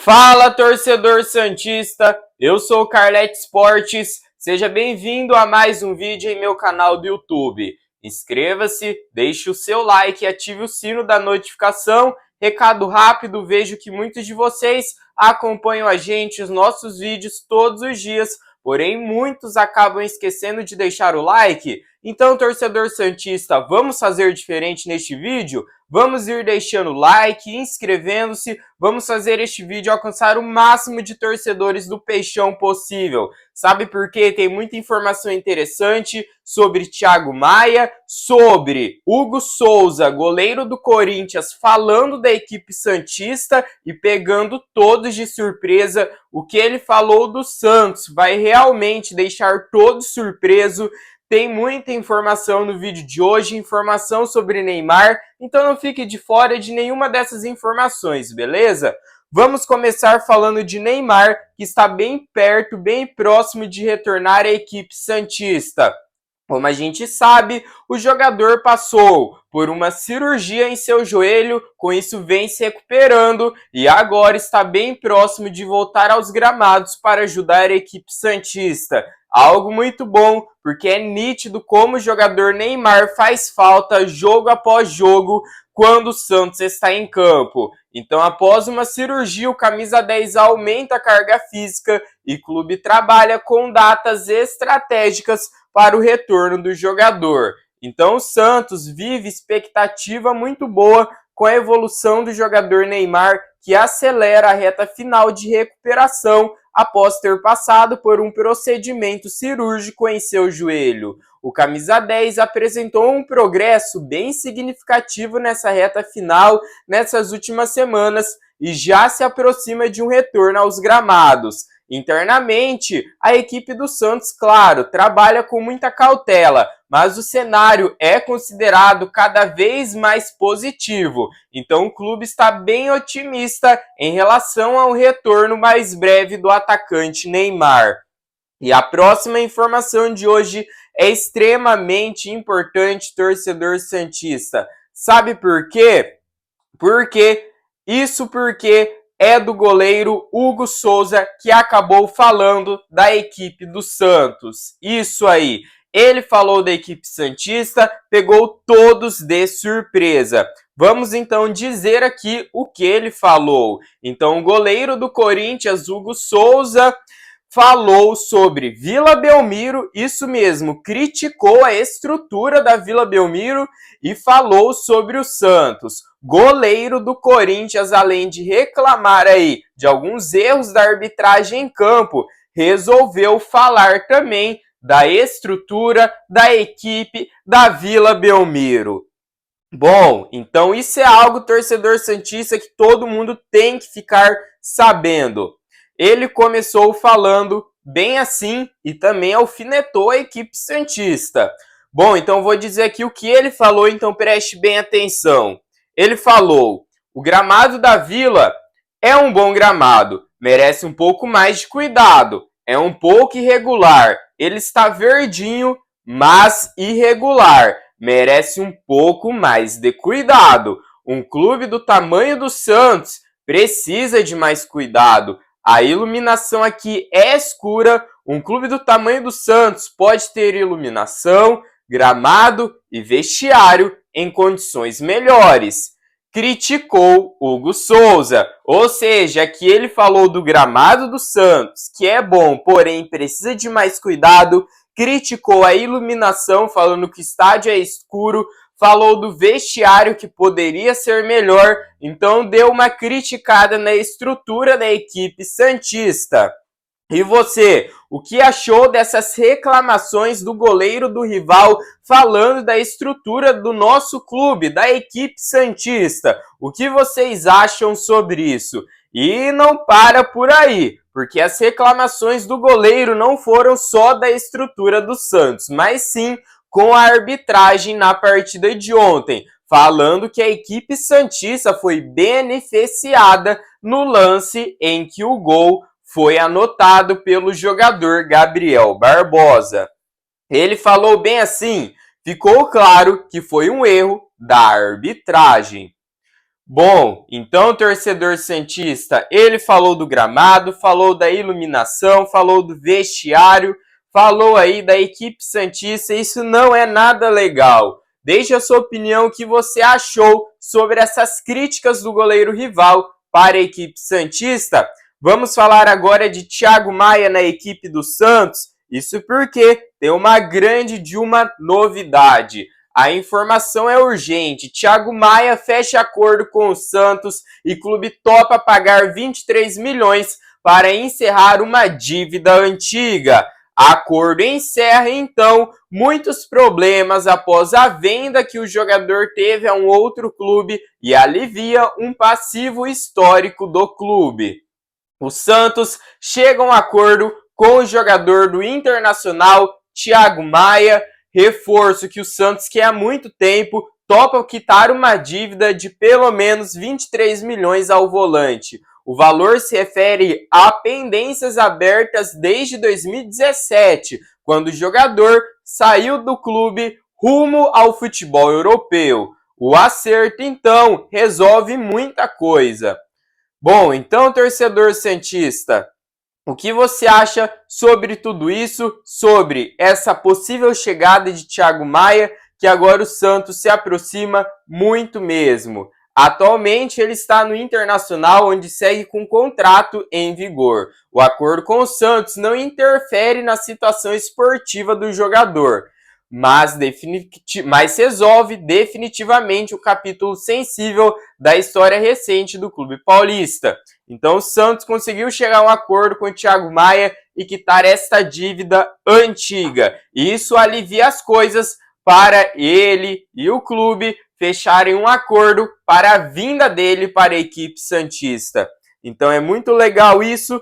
Fala, torcedor santista! Eu sou o Carlete Esportes. Seja bem-vindo a mais um vídeo em meu canal do YouTube. Inscreva-se, deixe o seu like e ative o sino da notificação. Recado rápido, vejo que muitos de vocês acompanham a gente, os nossos vídeos todos os dias, porém muitos acabam esquecendo de deixar o like. Então, torcedor santista, vamos fazer diferente neste vídeo? Vamos ir deixando o like, inscrevendo-se, vamos fazer este vídeo alcançar o máximo de torcedores do Peixão possível. Sabe por quê? Tem muita informação interessante sobre Thiago Maia, sobre Hugo Souza, goleiro do Corinthians, falando da equipe santista e pegando todos de surpresa. O que ele falou do Santos vai realmente deixar todos surpresos. Tem muita informação no vídeo de hoje, informação sobre Neymar, então não fique de fora de nenhuma dessas informações, beleza? Vamos começar falando de Neymar, que está bem perto, bem próximo de retornar à equipe santista. Como a gente sabe, o jogador passou por uma cirurgia em seu joelho, com isso vem se recuperando e agora está bem próximo de voltar aos gramados para ajudar a equipe santista. Algo muito bom, porque é nítido como o jogador Neymar faz falta jogo após jogo quando o Santos está em campo. Então, após uma cirurgia, o camisa 10 aumenta a carga física e o clube trabalha com datas estratégicas para o retorno do jogador. Então, o Santos vive expectativa muito boa com a evolução do jogador Neymar, que acelera a reta final de recuperação após ter passado por um procedimento cirúrgico em seu joelho. O camisa 10 apresentou um progresso bem significativo nessa reta final, nessas últimas semanas, e já se aproxima de um retorno aos gramados. Internamente, a equipe do Santos, claro, trabalha com muita cautela, mas o cenário é considerado cada vez mais positivo. Então o clube está bem otimista em relação ao retorno mais breve do atacante Neymar. E a próxima informação de hoje é extremamente importante, torcedor santista. Sabe por quê? Porque é do goleiro Hugo Souza, que acabou falando da equipe do Santos. Isso aí. Ele falou da equipe santista, pegou todos de surpresa. Vamos então dizer aqui o que ele falou. Então, o goleiro do Corinthians, Hugo Souza, falou sobre Vila Belmiro, isso mesmo, criticou a estrutura da Vila Belmiro e falou sobre o Santos. Goleiro do Corinthians, além de reclamar aí de alguns erros da arbitragem em campo, resolveu falar também da estrutura da equipe da Vila Belmiro. Bom, então isso é algo, torcedor santista, que todo mundo tem que ficar sabendo. Ele começou falando bem assim e também alfinetou a equipe santista. Bom, então vou dizer aqui o que ele falou, então preste bem atenção. Ele falou: o gramado da Vila é um bom gramado, merece um pouco mais de cuidado, é um pouco irregular, ele está verdinho, mas irregular, merece um pouco mais de cuidado. Um clube do tamanho do Santos precisa de mais cuidado. A iluminação aqui é escura. Um clube do tamanho do Santos pode ter iluminação, gramado e vestiário em condições melhores. Criticou Hugo Souza, ou seja, que ele falou do gramado do Santos, que é bom, porém precisa de mais cuidado. Criticou a iluminação, falando que o estádio é escuro. Falou do vestiário, que poderia ser melhor, então deu uma criticada na estrutura da equipe santista. E você, o que achou dessas reclamações do goleiro do rival falando da estrutura do nosso clube, da equipe santista? O que vocês acham sobre isso? E não para por aí, porque as reclamações do goleiro não foram só da estrutura do Santos, mas sim com a arbitragem na partida de ontem, falando que a equipe santista foi beneficiada no lance em que o gol foi anotado pelo jogador Gabriel Barbosa. Ele falou bem assim: ficou claro que foi um erro da arbitragem. Bom, então o torcedor santista, ele falou do gramado, falou da iluminação, falou do vestiário, falou aí da equipe santista, isso não é nada legal. Deixe a sua opinião, o que você achou sobre essas críticas do goleiro rival para a equipe santista. Vamos falar agora de Thiago Maia na equipe do Santos, isso porque tem uma grande novidade. A informação é urgente. Thiago Maia fecha acordo com o Santos e clube topa pagar 23 milhões para encerrar uma dívida antiga. Acordo encerra, então, muitos problemas após a venda que o jogador teve a um outro clube e alivia um passivo histórico do clube. O Santos chega a um acordo com o jogador do Internacional, Thiago Maia, reforço que o Santos quer há muito tempo, topa quitar uma dívida de pelo menos 23 milhões ao volante. O valor se refere a pendências abertas desde 2017, quando o jogador saiu do clube rumo ao futebol europeu. O acerto, então, resolve muita coisa. Bom, então, torcedor santista, o que você acha sobre tudo isso, sobre essa possível chegada de Thiago Maia, que agora o Santos se aproxima muito mesmo? Atualmente ele está no Internacional, onde segue com contrato em vigor. O acordo com o Santos não interfere na situação esportiva do jogador, mas resolve definitivamente o capítulo sensível da história recente do clube paulista. Então o Santos conseguiu chegar a um acordo com o Thiago Maia e quitar esta dívida antiga. E isso alivia as coisas para ele e o clube fecharem um acordo para a vinda dele para a equipe santista. Então é muito legal isso,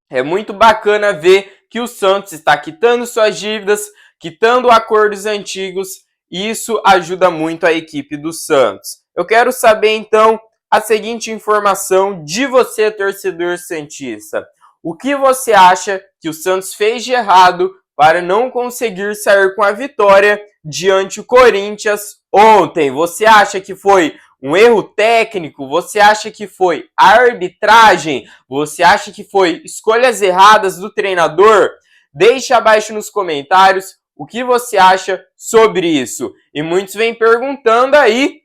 é muito bacana ver que o Santos está quitando suas dívidas, quitando acordos antigos, e isso ajuda muito a equipe do Santos. Eu quero saber então a seguinte informação de você, torcedor santista. O que você acha que o Santos fez de errado para não conseguir sair com a vitória diante do Corinthians ontem? Você acha que foi um erro técnico? Você acha que foi arbitragem? Você acha que foi escolhas erradas do treinador? Deixe abaixo nos comentários o que você acha sobre isso. E muitos vêm perguntando aí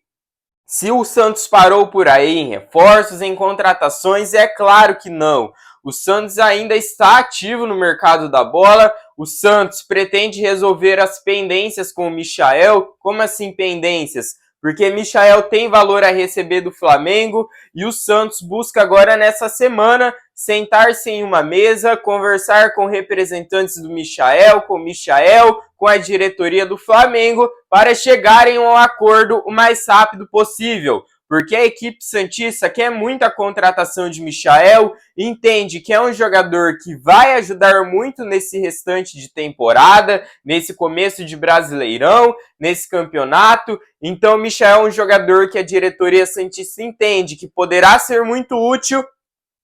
se o Santos parou por aí em reforços, em contratações. É claro que não. O Santos ainda está ativo no mercado da bola. O Santos pretende resolver as pendências com o Michael. Como assim pendências? Porque Michael tem valor a receber do Flamengo e o Santos busca agora nessa semana sentar-se em uma mesa, conversar com representantes do Michael, com a diretoria do Flamengo para chegarem a um acordo o mais rápido possível. Porque a equipe santista quer muita contratação de Michael, entende que é um jogador que vai ajudar muito nesse restante de temporada, nesse começo de Brasileirão, nesse campeonato. Então, Michael é um jogador que a diretoria santista entende que poderá ser muito útil,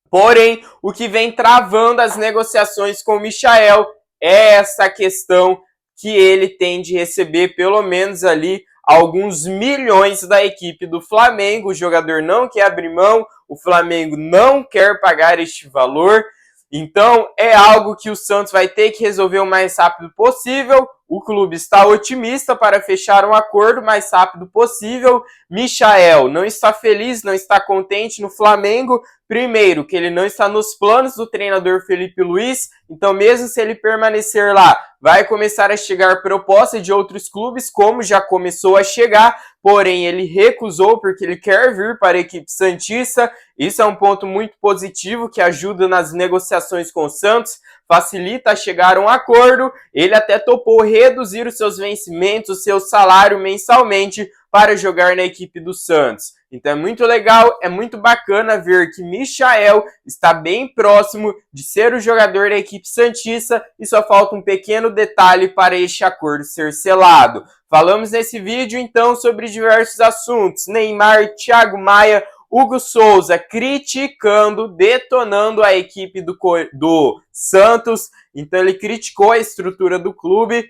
porém, o que vem travando as negociações com o Michael é essa questão que ele tem de receber pelo menos ali alguns milhões da equipe do Flamengo. O jogador não quer abrir mão, o Flamengo não quer pagar este valor. Então é algo que o Santos vai ter que resolver o mais rápido possível. O clube está otimista para fechar um acordo o mais rápido possível. Michael não está feliz, não está contente no Flamengo. Primeiro, que ele não está nos planos do treinador Felipe Luiz. Então, mesmo se ele permanecer lá, vai começar a chegar proposta de outros clubes, como já começou a chegar. Porém, ele recusou porque ele quer vir para a equipe santista. Isso é um ponto muito positivo que ajuda nas negociações com o Santos, facilita chegar a um acordo. Ele até topou reduzir os seus vencimentos, o seu salário mensalmente para jogar na equipe do Santos. Então é muito legal, é muito bacana ver que Michael está bem próximo de ser o jogador da equipe santista e só falta um pequeno detalhe para este acordo ser selado. Falamos nesse vídeo então sobre diversos assuntos: Neymar, Thiago Maia, Hugo Souza criticando, detonando a equipe do Santos. Então ele criticou a estrutura do clube.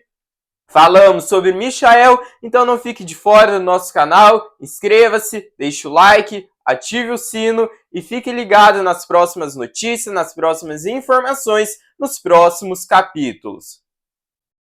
Falamos sobre Michael, então não fique de fora do nosso canal, inscreva-se, deixe o like, ative o sino e fique ligado nas próximas notícias, nas próximas informações, nos próximos capítulos.